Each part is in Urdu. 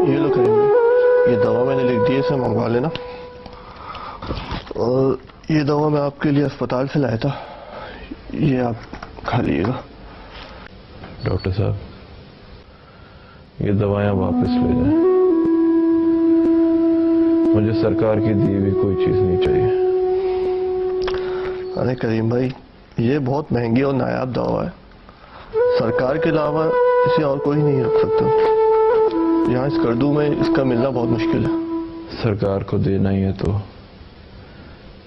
یہ لو کریم بھائی، یہ دوا میں نے لکھ دی ہے، اسے منگوا لینا. اور یہ دوا میں آپ کے لیے اسپتال سے لایا تھا، یہ آپ کھا لیے گا. ڈاکٹر صاحب، یہ دوائیاں واپس لے جائیں. مجھے سرکار کی دی ہوئی کوئی چیز نہیں چاہیے. ارے کریم بھائی، یہ بہت مہنگی اور نایاب دوا ہے. سرکار کے علاوہ اسے اور کوئی نہیں رکھ سکتا. یہاں اس کردو میں اس کا ملنا بہت مشکل ہے. سرکار کو دینا ہی ہے تو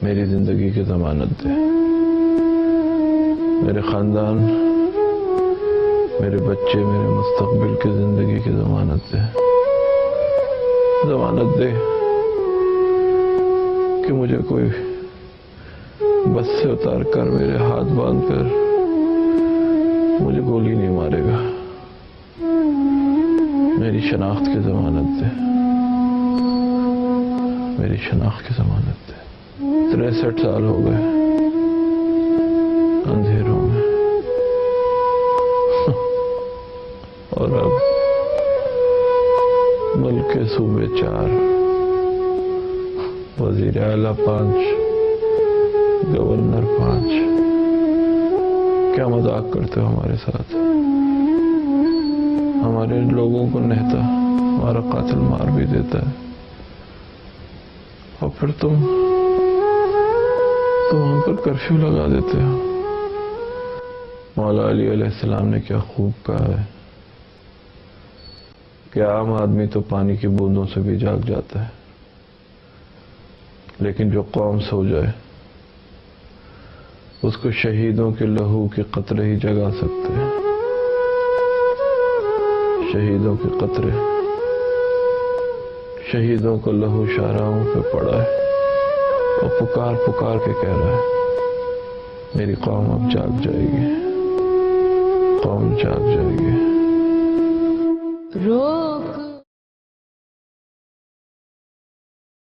میری زندگی کی ضمانت دے. میرے خاندان، میرے بچے، میرے مستقبل کی زندگی کی ضمانت دے. ضمانت دے کہ مجھے کوئی بس سے اتار کر میرے ہاتھ باندھ کر مجھے گولی نہیں مارے گا. میری شناخت کی ضمانت دے. میری شناخت کی ضمانت دے. 63 سال ہو گئے اندھیروں میں، اور اب ملک کے صوبے 4، وزیر اعلیٰ 5، گورنر 5. کیا مذاق کرتے ہو ہمارے ساتھ؟ ہمارے لوگوں کو نہتا ہمارا قاتل مار بھی دیتا ہے، اور پھر تم ہم پر کرفیو لگا دیتے ہو. مولا علی علیہ السلام نے کیا خوب کہا ہے کہ عام آدمی تو پانی کی بوندوں سے بھی جاگ جاتا ہے، لیکن جو قوم سو جائے اس کو شہیدوں کے لہو کے قطرے ہی جگا سکتے ہیں. شہیدوں کے قطرے، شہیدوں کو لہو شاہراہوں پہ پڑا ہے، اور پکار پکار کے کہہ رہا ہے میری قوم اب جاگ جائے گی، قوم جاگ جائے گی. روک